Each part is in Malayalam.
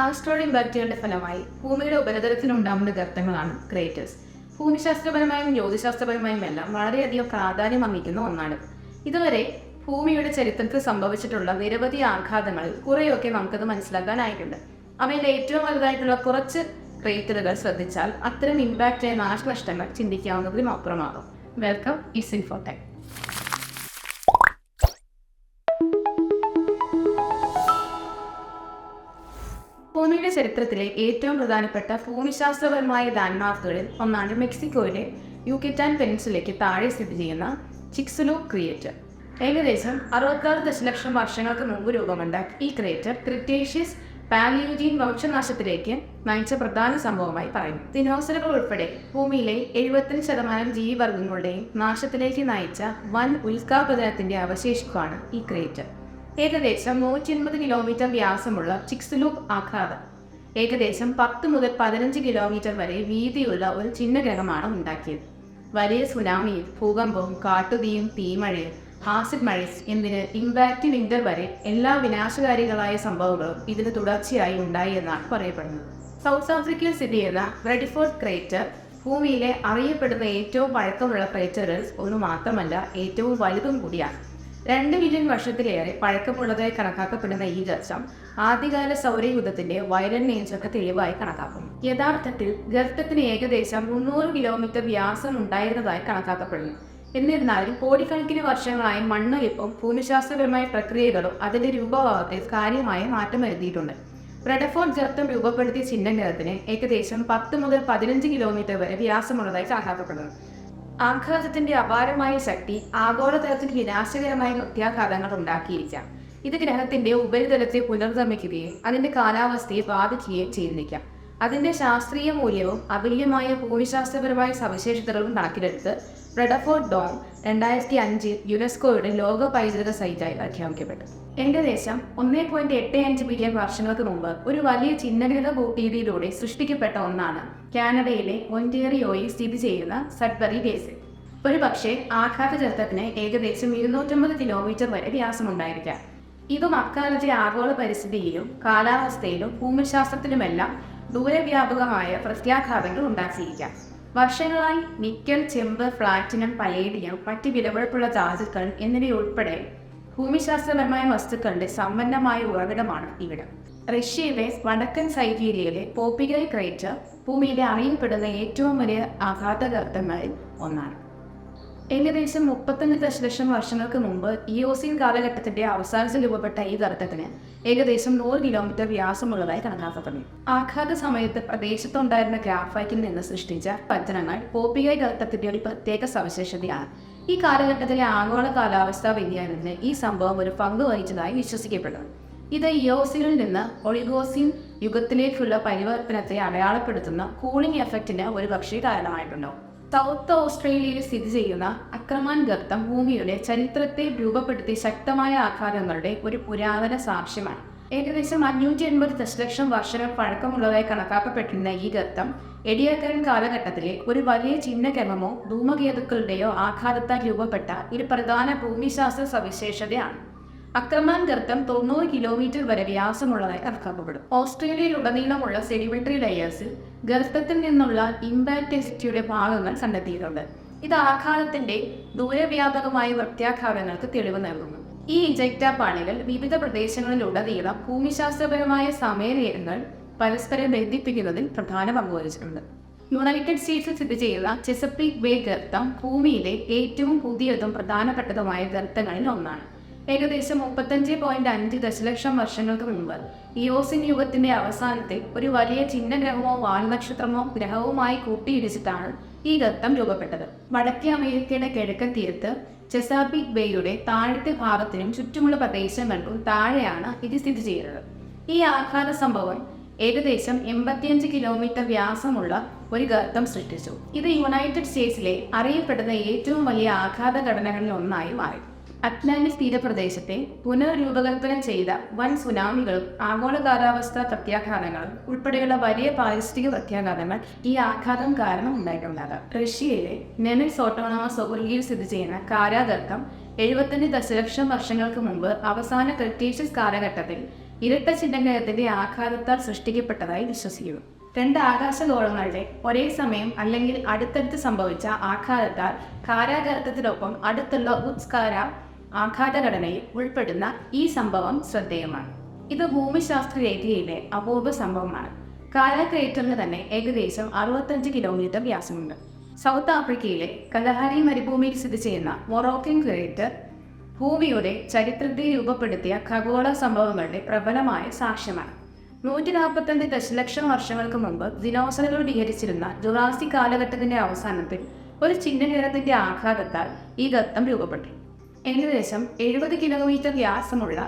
ആസ്ട്രോയിഡ് ഇമ്പാക്റ്റുകളുടെ ഫലമായി ഭൂമിയുടെ ഉപരിതലത്തിലുണ്ടാകുന്ന ഗർത്തങ്ങളാണ് ക്രേറ്റേഴ്സ്. ഭൂമിശാസ്ത്രപരമായും ജ്യോതിശാസ്ത്രപരമായും എല്ലാം വളരെയധികം പ്രാധാന്യം അർഹിക്കുന്ന ഒന്നാണ്. ഇതുവരെ ഭൂമിയുടെ ചരിത്രത്തിൽ സംഭവിച്ചിട്ടുള്ള നിരവധി ആഘാതങ്ങളിൽ കുറേയൊക്കെ നമുക്കത് മനസ്സിലാക്കാനായിട്ടുണ്ട്. അവയിൽ ഏറ്റവും വലുതായിട്ടുള്ള കുറച്ച് ക്രേറ്ററുകൾ ശ്രദ്ധിച്ചാൽ അത്തരം ഇമ്പാക്റ്റ് നാശനഷ്ടങ്ങൾ ചിന്തിക്കാവുന്നതിലും അപ്പുറമാകും. Welcome is Infotech. ഭൂമിയുടെ ചരിത്രത്തിലെ ഏറ്റവും പ്രധാനപ്പെട്ട ഭൂമിശാസ്ത്രപരമായ ലാൻഡ്മാർക്കുകളിൽ ഒന്നാണ് മെക്സിക്കോയിലെ യുക്കറ്റാൻ പെനിൻസുലയ്ക്ക് താഴെ സ്ഥിതി ചെയ്യുന്ന ചിക്സുലൂപ്പ് ക്രിയേറ്റർ. ഏകദേശം 66 ദശലക്ഷം വർഷങ്ങൾക്ക് മുമ്പ് രൂപം ഈ ക്രിയേറ്റർ ക്രിറ്റേഷ്യസ് പാലിയോജീൻ വംശനാശത്തിലേക്ക് നയിച്ച പ്രധാന സംഭവമായി പറയുന്നു. ദിനോസറുകൾ ഉൾപ്പെടെ ഭൂമിയിലെ 75% ജീവിവർഗങ്ങളുടെയും നാശത്തിലേക്ക് നയിച്ച വൻ ഉൽക്കാപതനത്തിന്റെ അവശേഷിപ്പാണ് ഈ ക്രിയേറ്റർ. ഏകദേശം 180 കിലോമീറ്റർ വ്യാസമുള്ള ചിക്സുലൂപ്പ് ആഘാതം ഏകദേശം 10 മുതൽ 15 കിലോമീറ്റർ വരെ വീതിയുള്ള ഒരു ചിഹ്നഗ്രഹമാണ് ഉണ്ടാക്കിയത്. വലിയ സുനാമിയും ഭൂകമ്പവും കാട്ടുതീയും തീമഴയും ആസിഡ് മഴയും എന്തിന് ഇമ്പാക്റ്റ് വിന്റർ വരെ എല്ലാ വിനാശകാരികളായ സംഭവങ്ങളും ഇതിന് തുടർച്ചയായി ഉണ്ടായി എന്നാണ് പറയപ്പെടുന്നത്. സൗത്ത് ആഫ്രിക്കയിൽ സ്ഥിതി ചെയ്യുന്ന റെഡിഫോർഡ് ക്രേറ്റർ ഭൂമിയിലെ അറിയപ്പെടുന്ന ഏറ്റവും പഴക്കമുള്ള ക്രേറ്ററുകളിൽ ഒന്ന് മാത്രമല്ല, ഏറ്റവും വലുതും കൂടിയാണ്. 2 മില്യൺ വർഷത്തിലേറെ പഴക്കമുള്ളതായി കണക്കാക്കപ്പെടുന്ന ഈ ഗർത്തം ആദ്യകാല സൗരയൂഥത്തിന്റെ വയലന്റ് നേച്ചർക്ക് തെളിവായി കണക്കാക്കുന്നു. യഥാർത്ഥത്തിൽ ഗർത്തത്തിന് ഏകദേശം 300 കിലോമീറ്റർ വ്യാസം ഉണ്ടായിരുന്നതായി കണക്കാക്കപ്പെടുന്നു. എന്നിരുന്നാലും കോടിക്കണക്കിന് വർഷങ്ങളായി മണ്ണൊലിപ്പും ഭൂമിശാസ്ത്രപരമായ പ്രക്രിയകളും അതിന്റെ രൂപഭാവത്തിൽ കാര്യമായ മാറ്റം വരുത്തിയിട്ടുണ്ട്. റെഡഫോർഡ് ഗർത്തം രൂപപ്പെടുത്തിയ ചിഹ്നഗ്രഹത്തിന് ഏകദേശം 10 മുതൽ 15 കിലോമീറ്റർ വരെ വ്യാസമുള്ളതായി കണക്കാക്കപ്പെടുന്നു. ആഘാതത്തിന്റെ അപാരമായ ശക്തി ആഗോളതലത്തിൽ വിനാശകരമായ പ്രത്യാഘാതങ്ങൾ ഉണ്ടാക്കിയിരിക്കാം. ഇത് ഗ്രഹത്തിന്റെ ഉപരിതലത്തെ പുനർനിർമ്മിക്കുകയും അതിന്റെ കാലാവസ്ഥയെ ബാധിക്കുകയും ചെയ്തിരിക്കാം. അതിന്റെ ശാസ്ത്രീയ മൂല്യവും അതുല്യമായ ഭൂമിശാസ്ത്രപരമായ സവിശേഷതകളും കണക്കിലെടുത്ത് റെഡഫോർഡ് ഡോം 2005 യുനെസ്കോയുടെ ലോക പൈതൃക സൈറ്റായി പ്രഖ്യാപിക്കപ്പെട്ടു. ഏകദേശം 1.85 ബില്യൺ വർഷങ്ങൾക്ക് മുമ്പ് ഒരു വലിയ ചിഹ്നഗ്രഹ ഭൂപീതിയിലൂടെ സൃഷ്ടിക്കപ്പെട്ട ഒന്നാണ് കാനഡയിലെ ഒന്റാറിയോയിൽ സ്ഥിതി ചെയ്യുന്ന സഡ്ബറി ബേസിൻ. ഒരു പക്ഷേ ആഘാത ഗർത്തത്തിന് ഏകദേശം 250 കിലോമീറ്റർ വരെ വ്യാസമുണ്ടായിരിക്കാം. ഇതും അക്കാലത്തെ ആഗോള പരിസ്ഥിതിയിലും കാലാവസ്ഥയിലും ഭൂമിശാസ്ത്രത്തിലുമെല്ലാം ദൂരവ്യാപകമായ പ്രത്യാഘാതങ്ങൾ ഉണ്ടാക്കിയിരിക്കാം. വർഷങ്ങളായി നിക്കൽ, ചെമ്പ്, പ്ലാറ്റിനം, പലേഡിയം, മറ്റ് വിലപിടിപ്പുള്ള ധാതുക്കൾ എന്നിവയുൾപ്പെടെ ഭൂമിശാസ്ത്രപരമായ വസ്തുക്കളുടെ സമ്പന്നമായ ഉറവിടമാണ് ഇവിടം. റഷ്യയിലെ വടക്കൻ സൈബീരിയയിലെ പോപ്പിഗൈ ക്രേറ്റർ ഭൂമിയിലെ അറിയപ്പെടുന്ന ഏറ്റവും വലിയ ആഘാത ഗർത്തങ്ങളിൽ ഒന്നാണ്. ഏകദേശം 35 ദശലക്ഷം വർഷങ്ങൾക്ക് മുമ്പ് ഇയോസീൻ കാലഘട്ടത്തിന്റെ അവസാനത്തിൽ രൂപപ്പെട്ട ഈ ഗർത്തത്തിന് ഏകദേശം 100 കിലോമീറ്റർ വ്യാസമുള്ളതായി കണക്കാക്കപ്പെടുന്നു. ആഘാത സമയത്ത് പ്രദേശത്തുണ്ടായിരുന്ന ഗ്രാഫൈറ്റിൽ നിന്ന് സൃഷ്ടിച്ച പതനങ്ങൾ പോപ്പിഗൈ ഗർത്തത്തിന്റെ ഒരു പ്രത്യേക സവിശേഷതയാണ്. ഈ കാലഘട്ടത്തിലെ ആഗോള കാലാവസ്ഥാ വ്യതിയാനത്തിന് ഈ സംഭവം ഒരു പങ്ക് വഹിച്ചതായി വിശ്വസിക്കപ്പെടുന്നു. ഇത് ഇയോസീനിൽ നിന്ന് ഒളിഗോസീൻ യുഗത്തിലേക്കുള്ള പരിവർത്തനത്തെ അടയാളപ്പെടുത്തുന്ന കൂളിംഗ് എഫക്റ്റിന് ഒരു പക്ഷേ കാരണമായിട്ടുണ്ടോ. സൗത്ത് ഓസ്ട്രേലിയയിൽ സ്ഥിതി ചെയ്യുന്ന അക്രമാൻ ഗർത്തം ഭൂമിയുടെ ചരിത്രത്തെ രൂപപ്പെടുത്തിയ ശക്തമായ ആഘാതങ്ങളുടെ ഒരു പുരാതന സാക്ഷ്യമാണ്. ഏകദേശം 580 ദശലക്ഷം വർഷങ്ങൾ പഴക്കമുള്ളതായി കണക്കാക്കപ്പെട്ടിരുന്ന ഈ ഗർത്തം എഡിയക്കരൻ കാലഘട്ടത്തിലെ ഒരു വലിയ ചിഹ്നഗ്രഹമോ ധൂമകേതുക്കളുടെയോ ആഘാതത്താൽ രൂപപ്പെട്ട ഒരു പ്രധാന ഭൂമിശാസ്ത്ര സവിശേഷതയാണ്. അക്രമാൻ ഗർത്തം 90 കിലോമീറ്റർ വരെ വ്യാസമുള്ളതായി കണക്കാക്കപ്പെടും. ഓസ്ട്രേലിയയിലുടനീളമുള്ള സെഡിമെന്ററി ലെയേഴ്സിൽ ഗർത്തത്തിൽ നിന്നുള്ള ഇമ്പാക്റ്റ് ഭാഗങ്ങൾ കണ്ടെത്തിയിട്ടുണ്ട്. ഇത് ആഘാതത്തിന്റെ ദൂരവ്യാപകമായ പ്രത്യാഘാതങ്ങൾക്ക് തെളിവ് നൽകുന്നു. ഈ ഇജക്റ്റ പാളികൾ വിവിധ പ്രദേശങ്ങളിലുടനീളം ഭൂമിശാസ്ത്രപരമായ സമയരേഖകൾ പരസ്പരം ബന്ധിപ്പിക്കുന്നതിൽ പ്രധാന പങ്ക് വഹിച്ചിട്ടുണ്ട്. യുണൈറ്റഡ് സ്റ്റേറ്റ്സിൽ സ്ഥിതി ചെയ്യുന്ന ചെസപ്പീക്ക് ബേ ഗർത്തം ഭൂമിയിലെ ഏറ്റവും പുതിയതും പ്രധാനപ്പെട്ടതുമായ ഗർത്തങ്ങളിൽ ഒന്നാണ്. ഏകദേശം 35.5 ദശലക്ഷം വർഷങ്ങൾക്ക് മുമ്പ് ഇയോസീൻ യുഗത്തിന്റെ അവസാനത്തിൽ ഒരു വലിയ ചിഹ്നഗ്രഹമോ വാൽനക്ഷത്രമോ ഗ്രഹവുമായി കൂട്ടിയിടിച്ചിട്ടാണ് ഈ ഗർത്തം രൂപപ്പെട്ടത്. വടക്കേ അമേരിക്കയുടെ കിഴക്കൻ തീരത്ത് ചെസാപീക്ക് ബേയുടെ താഴത്തെ ഭാഗത്തിനും ചുറ്റുമുള്ള പ്രദേശങ്ങൾക്കും താഴെയാണ് ഇത് സ്ഥിതി ചെയ്യുന്നത്. ഈ ആഘാത സംഭവം ഏകദേശം 85 കിലോമീറ്റർ വ്യാസമുള്ള ഒരു ഗർത്തം സൃഷ്ടിച്ചു. ഇത് യുണൈറ്റഡ് സ്റ്റേറ്റ്സിലെ അറിയപ്പെടുന്ന ഏറ്റവും വലിയ ആഘാത ഘടനകളിൽ ഒന്നായി മാറി. അറ്റ്ലാന്റിക് തീരപ്രദേശത്തെ പുനർരൂപകൽപ്പന ചെയ്ത വൻ സുനാമികളും ആഗോള കാലാവസ്ഥാ പ്രത്യാഘാതങ്ങളും ഉൾപ്പെടെയുള്ള വലിയ പാരിസ്ഥിതിക പ്രത്യാഘാതങ്ങൾ ഈ ആഘാതം കാരണം ഉണ്ടായിട്ടുണ്ടാകാം. റഷ്യയിലെ നെമിസ് ഓട്ടോണമസ് ഒറിയിൽ സ്ഥിതി ചെയ്യുന്ന കാരാഗർത്തം 75 ദശലക്ഷം വർഷങ്ങൾക്ക് മുമ്പ് അവസാന ക്രിട്ടീഷ്യസ് കാലഘട്ടത്തിൽ ഇരട്ട ചിഹ്നഗ്രഹത്തിന്റെ ആഘാതത്താൽ സൃഷ്ടിക്കപ്പെട്ടതായി വിശ്വസിക്കുന്നു. രണ്ട് ആകാശഗോളങ്ങളുടെ ഒരേ സമയം അല്ലെങ്കിൽ അടുത്തടുത്ത് സംഭവിച്ച ആഘാതത്താൽ കാരാഗർത്തത്തിനൊപ്പം അടുത്തുള്ള ഉത്സ്കാര ആഘാതഘടനയിൽ ഉൾപ്പെടുന്ന ഈ സംഭവം ശ്രദ്ധേയമാണ്. ഇത് ഭൂമിശാസ്ത്ര രേഖയിലെ അപൂർവ സംഭവമാണ്. കാര ക്രേറ്ററിന് തന്നെ ഏകദേശം 65 കിലോമീറ്റർ വ്യാസമുണ്ട്. സൗത്ത് ആഫ്രിക്കയിലെ കലഹാരി മരുഭൂമിയിൽ സ്ഥിതി ചെയ്യുന്ന മൊറോക്കൻ ക്രേറ്റർ ഭൂമിയുടെ ചരിത്രത്തെ രൂപപ്പെടുത്തിയ ഖഗോള സംഭവങ്ങളുടെ പ്രബലമായ സാക്ഷ്യമാണ്. 145 ദശലക്ഷം വർഷങ്ങൾക്ക് മുമ്പ് ദിനോസറുകൾ വിഹരിച്ചിരുന്ന ജുറാസിക് കാലഘട്ടത്തിന്റെ അവസാനത്തിൽ ഒരു ചിഹ്നഗ്രഹത്തിന്റെ ആഘാതത്താൽ ഈ ഗർത്തം രൂപപ്പെട്ടു. ഏകദേശം 70 കിലോമീറ്റർ വ്യാസമുള്ള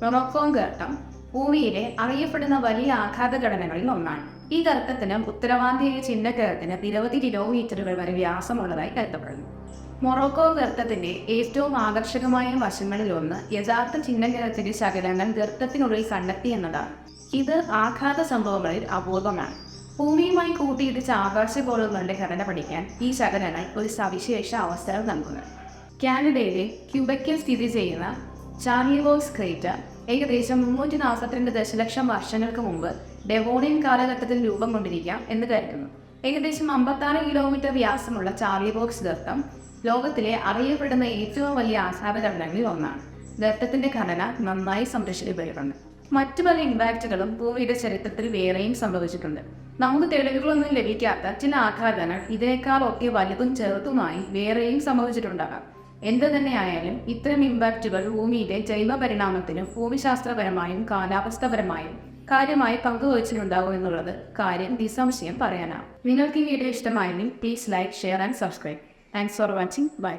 മൊറോക്കോൺ ഗർത്തം ഭൂമിയിലെ അറിയപ്പെടുന്ന വലിയ ആഘാതഘടനകളിൽ ഒന്നാണ്. ഈ ഗർത്തത്തിന് ഉത്തരവാദിയായ ചിഹ്നഗ്രഹത്തിന് നിരവധി കിലോമീറ്ററുകൾ വരെ വ്യാസമുള്ളതായി കരുതപ്പെടുന്നു. മൊറോക്കോ ഗർത്തത്തിന്റെ ഏറ്റവും ആകർഷകമായ വശങ്ങളിലൊന്ന് യഥാർത്ഥ ചിഹ്നഗ്രഹത്തിന്റെ ശകലങ്ങൾ ഗർത്തത്തിനുള്ളിൽ കണ്ടെത്തി എന്നതാണ്. ഇത് ആഘാത സംഭവങ്ങളിൽ അപൂർവമാണ്. ഭൂമിയുമായി കൂട്ടിയിടിച്ച ആകാശഗോളങ്ങളുടെ ഘടന പഠിക്കാൻ ഈ ശകലങ്ങൾ ഒരു സവിശേഷ അവസരം നൽകുന്നു. കാനഡയിലെ ക്യൂബക്കിൽ സ്ഥിതി ചെയ്യുന്ന ചാർലിവോക്സ് ക്രേറ്റർ ഏകദേശം 342 ദശലക്ഷം വർഷങ്ങൾക്ക് മുമ്പ് ഡെവോണിയൻ കാലഘട്ടത്തിൽ രൂപം കൊണ്ടിരിക്കാം എന്ന് കരുതുന്നു. ഏകദേശം 56 കിലോമീറ്റർ വ്യാസമുള്ള ചാർലിവോക്സ് ഗർത്തം ലോകത്തിലെ അറിയപ്പെടുന്ന ഏറ്റവും വലിയ ആഘാതഘടനകളിൽ ഒന്നാണ്. ഗർത്തത്തിന്റെ ഘടന നന്നായി സംരക്ഷിക്കപ്പെട്ടിട്ടുണ്ട്. മറ്റു പല ഇമ്പാക്റ്റുകളും ഭൂമിയുടെ ചരിത്രത്തിൽ വേറെയും സംഭവിച്ചിട്ടുണ്ട്. നമുക്ക് തെളിവുകളൊന്നും ലഭിക്കാത്ത ചില ആഘാതങ്ങൾ ഇതിനേക്കാളൊക്കെ വലുതും ചെറുതുമായി വേറെയും സംഭവിച്ചിട്ടുണ്ടാകാം. എന്തു തന്നെയായാലും ഇത്തരം ഇമ്പാക്റ്റുകൾ ഭൂമിയിലെ ജൈവ പരിണാമത്തിനും ഭൂമിശാസ്ത്രപരമായും കാലാവസ്ഥാപരമായും കാര്യമായി പങ്കുവച്ചിട്ടുണ്ടാകും എന്നുള്ളത് കാര്യം നിസ്സംശയം പറയാനാവും. നിങ്ങൾക്ക് ഈ വീഡിയോ ഇഷ്ടമായെങ്കിൽ please like, share and subscribe. Thanks for watching. By.